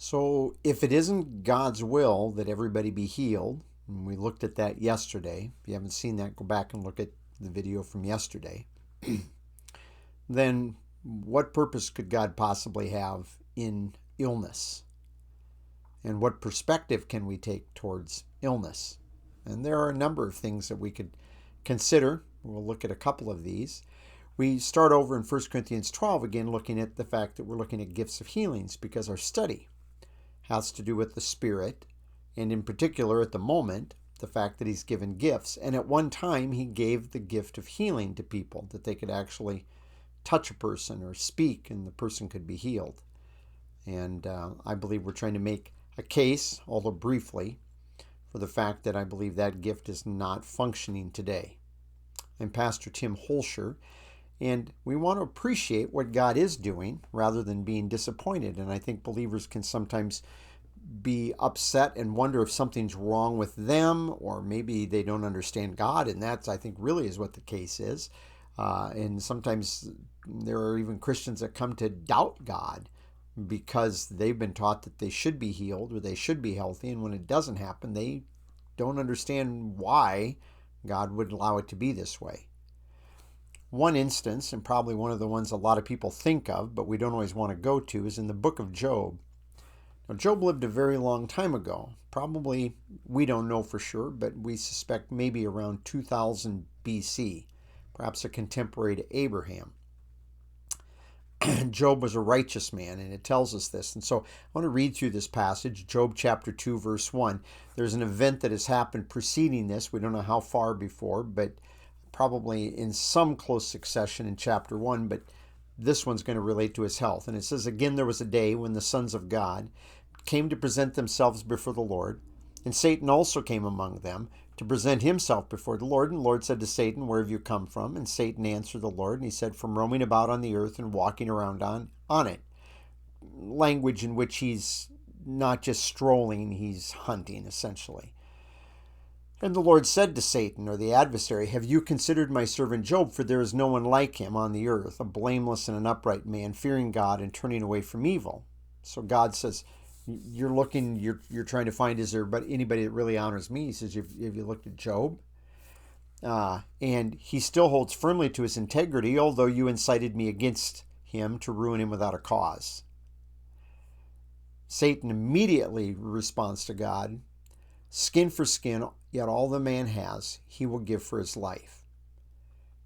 So, if it isn't God's will that everybody be healed, and we looked at that yesterday, if you haven't seen that, go back and look at the video from yesterday, then what purpose could God possibly have in illness? And what perspective can we take towards illness? And there are a number of things that we could consider. We'll look at a couple of these. We start over in 1 Corinthians 12 again, looking at the fact that we're looking at gifts of healings because our study has to do with the Spirit, and in particular at the moment, the fact that He's given gifts. And at one time, He gave the gift of healing to people, that they could actually touch a person or speak and the person could be healed. And I believe we're trying to make a case, although briefly, for the fact that I believe that gift is not functioning today. I'm Pastor Tim Holscher, and we want to appreciate what God is doing rather than being disappointed. And I think believers can sometimes be upset and wonder if something's wrong with them, or maybe they don't understand God. And that's, I think, really is what the case is. And sometimes there are even Christians that come to doubt God because they've been taught that they should be healed or they should be healthy. And when it doesn't happen, they don't understand why God would allow it to be this way. One instance, and probably one of the ones a lot of people think of, but we don't always want to go to, is in the book of Job. Now, Job lived a very long time ago. Probably, we don't know for sure, but we suspect maybe around 2000 BC, perhaps a contemporary to Abraham. Job was a righteous man, and it tells us this. And so I want to read through this passage, Job chapter 2, verse 1. There's an event that has happened preceding this. We don't know how far before, but probably in some close succession in chapter 1, but this one's going to relate to his health. And it says, "Again, there was a day when the sons of God came to present themselves before the Lord, and Satan also came among them to present himself before the Lord. And the Lord said to Satan, 'Where have you come from?' And Satan answered the Lord, and he said, 'From roaming about on the earth and walking around on it.'" Language in which he's not just strolling, he's hunting, essentially. "And the Lord said to Satan," or the adversary, "Have you considered my servant Job? For there is no one like him on the earth, a blameless and an upright man, fearing God and turning away from evil." So God says, you're trying to find, is there anybody that really honors me? He says, have you looked at Job? And he still holds firmly to his integrity, although you incited me against him to ruin him without a cause. Satan immediately responds to God, "Skin for skin, yet all the man has, he will give for his life."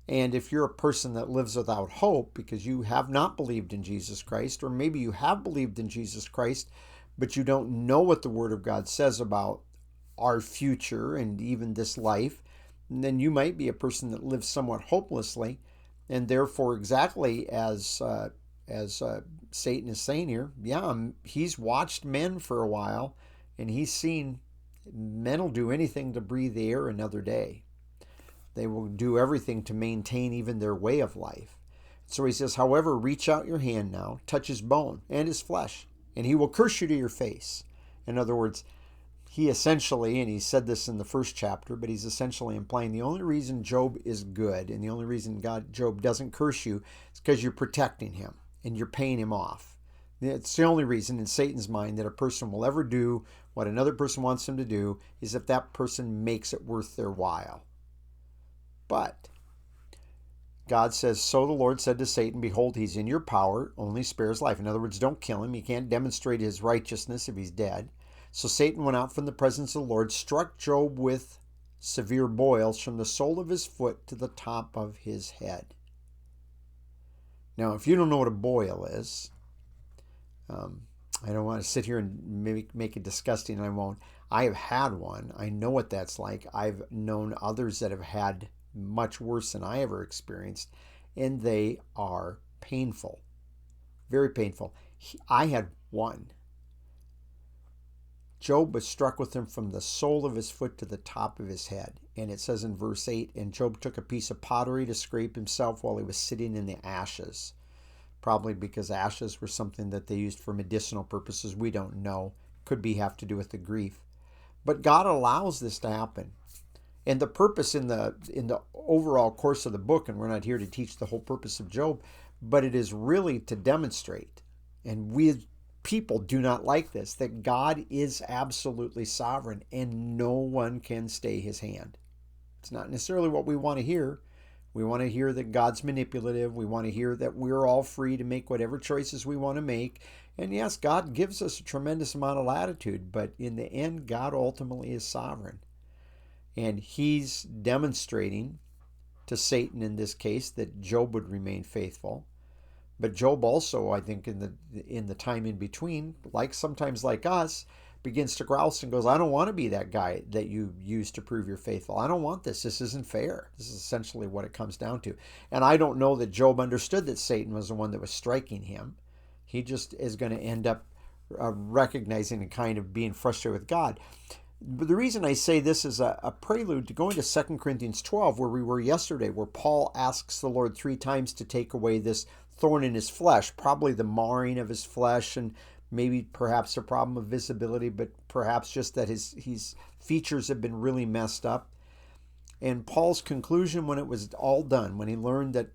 And if you're a person that lives without hope because you have not believed in Jesus Christ, or maybe you have believed in Jesus Christ, but you don't know what the Word of God says about our future and even this life, then you might be a person that lives somewhat hopelessly, and therefore, exactly as Satan is saying here, he's watched men for a while, and he's seen men will do anything to breathe the air another day. They will do everything to maintain even their way of life. So he says, "However, reach out your hand now, touch his bone and his flesh, and he will curse you to your face." In other words, he essentially, and he said this in the first chapter, but he's essentially implying the only reason Job is good and the only reason Job doesn't curse you is because you're protecting him and you're paying him off. It's the only reason in Satan's mind that a person will ever do what another person wants him to do is if that person makes it worth their while. But God says, "So the Lord said to Satan, behold, he's in your power, only spare his life." In other words, don't kill him. You can't demonstrate his righteousness if he's dead. So Satan went out from the presence of the Lord, struck Job with severe boils from the sole of his foot to the top of his head. Now, if you don't know what a boil is, I don't want to sit here and maybe make it disgusting, and I won't. I have had one. I know what that's like. I've known others that have had much worse than I ever experienced, and they are painful, very painful. I had one. Job was struck with them from the sole of his foot to the top of his head. And it says in verse 8, "And Job took a piece of pottery to scrape himself while he was sitting in the ashes." Probably because ashes were something that they used for medicinal purposes. We don't know. Could have to do with the grief. But God allows this to happen. And the purpose in the overall course of the book, and we're not here to teach the whole purpose of Job, but it is really to demonstrate. And we people do not like this, that God is absolutely sovereign and no one can stay his hand. It's not necessarily what we want to hear. We want to hear that God's manipulative. We want to hear that we're all free to make whatever choices we want to make. And yes, God gives us a tremendous amount of latitude, but in the end, God ultimately is sovereign. And he's demonstrating to Satan in this case that Job would remain faithful. But Job also, I think, in the time in between, sometimes like us, begins to grouse and goes, I don't want to be that guy that you use to prove you're faithful. I don't want this. This isn't fair. This is essentially what it comes down to. And I don't know that Job understood that Satan was the one that was striking him. He just is going to end up recognizing and kind of being frustrated with God. But the reason I say this is a prelude to going to 2 Corinthians 12, where we were yesterday, where Paul asks the Lord 3 times to take away this thorn in his flesh, probably the marring of his flesh, and maybe perhaps a problem of visibility, but perhaps just that his features have been really messed up. And Paul's conclusion when it was all done, when he learned that,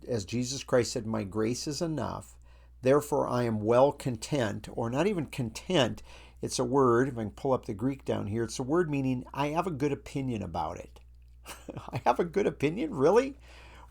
as Jesus Christ said, my grace is enough, therefore I am well content, or not even content, it's a word, if I can pull up the Greek down here, it's a word meaning I have a good opinion about it. I have a good opinion? Really?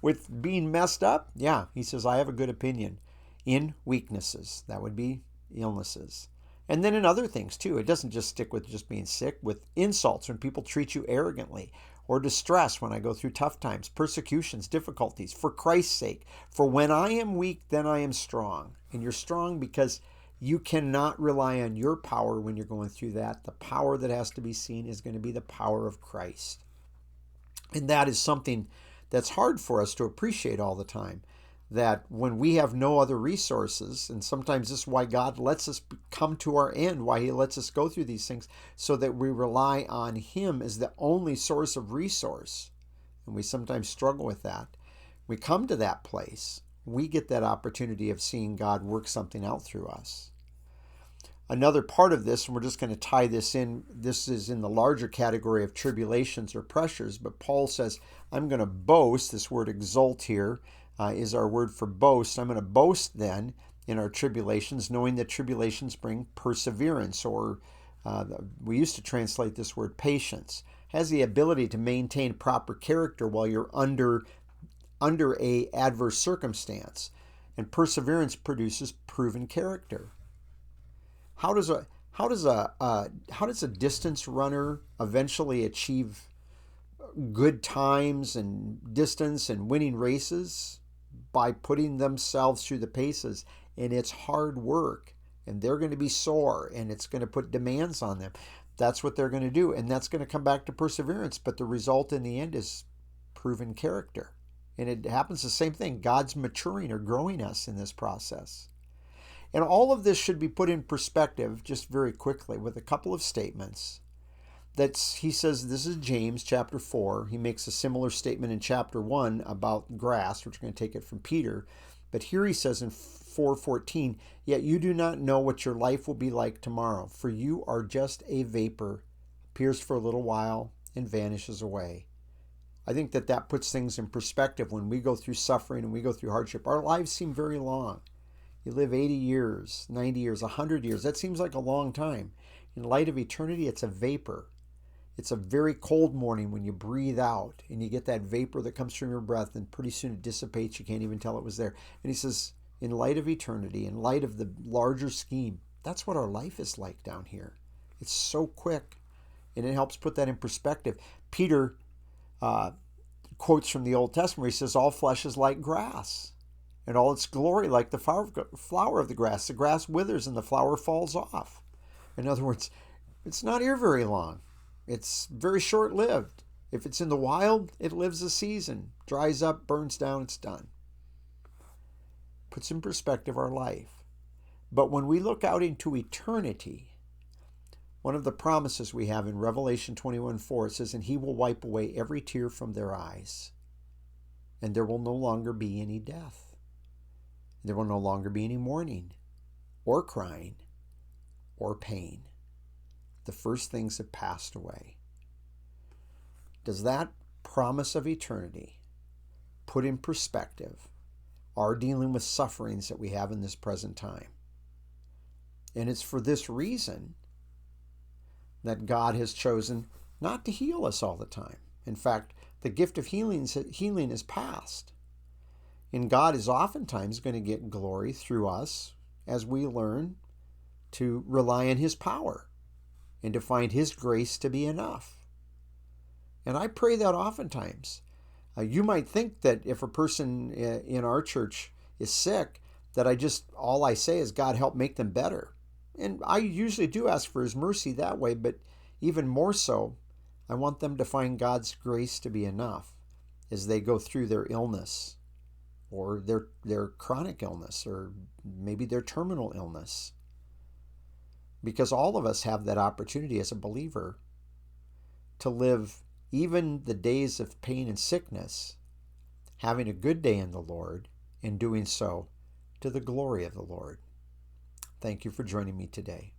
With being messed up? Yeah, he says, I have a good opinion in weaknesses. That would be illnesses. And then in other things too. It doesn't just stick with just being sick, with insults when people treat you arrogantly, or distress when I go through tough times, persecutions, difficulties, for Christ's sake. For when I am weak, then I am strong. And you're strong because you cannot rely on your power when you're going through that. The power that has to be seen is going to be the power of Christ. And that is something that's hard for us to appreciate all the time. That when we have no other resources, and sometimes this is why God lets us come to our end, why he lets us go through these things, so that we rely on him as the only source of resource. And we sometimes struggle with that. We come to that place, we get that opportunity of seeing God work something out through us. Another part of this, and we're just going to tie this in, this is in the larger category of tribulations or pressures, but Paul says, I'm going to boast, this word exult here is our word for boast. I'm going to boast then in our tribulations, knowing that tribulations bring perseverance, or we used to translate this word patience, has the ability to maintain proper character while you're under a adverse circumstance. And perseverance produces proven character. How does a distance runner eventually achieve good times and distance and winning races? By putting themselves through the paces, and it's hard work, and they're going to be sore, and it's going to put demands on them. That's what they're going to do, and that's going to come back to perseverance, but the result in the end is proven character. And it happens the same thing. God's maturing or growing us in this process. And all of this should be put in perspective just very quickly with a couple of statements. He says, this is James chapter 4. He makes a similar statement in chapter 1 about grass, which we're going to take it from Peter. But here he says in 4:14, yet you do not know what your life will be like tomorrow, for you are just a vapor, appears for a little while and vanishes away. I think that puts things in perspective when we go through suffering and we go through hardship. Our lives seem very long. You live 80 years, 90 years, 100 years. That seems like a long time. In light of eternity, it's a vapor. It's a very cold morning when you breathe out and you get that vapor that comes from your breath, and pretty soon it dissipates. You can't even tell it was there. And he says, in light of eternity, in light of the larger scheme, that's what our life is like down here. It's so quick, and it helps put that in perspective. Peter quotes from the Old Testament where he says, all flesh is like grass, and all its glory like the flower of the grass. The grass withers and the flower falls off. In other words, it's not here very long. It's very short-lived. If it's in the wild, it lives a season, dries up, burns down, it's done. Puts in perspective our life. But when we look out into eternity, one of the promises we have in Revelation 21:4, it says, and he will wipe away every tear from their eyes, and there will no longer be any death. There will no longer be any mourning, or crying, or pain. The first things have passed away. Does that promise of eternity put in perspective our dealing with sufferings that we have in this present time? And it's for this reason that God has chosen not to heal us all the time. In fact, the gift of healing is past. And God is oftentimes going to get glory through us as we learn to rely on His power and to find His grace to be enough. And I pray that oftentimes. You might think that if a person in our church is sick, that all I say is, God, help make them better. And I usually do ask for His mercy that way, but even more so, I want them to find God's grace to be enough as they go through their illness or their chronic illness or maybe their terminal illness. Because all of us have that opportunity as a believer to live even the days of pain and sickness, having a good day in the Lord and doing so to the glory of the Lord. Thank you for joining me today.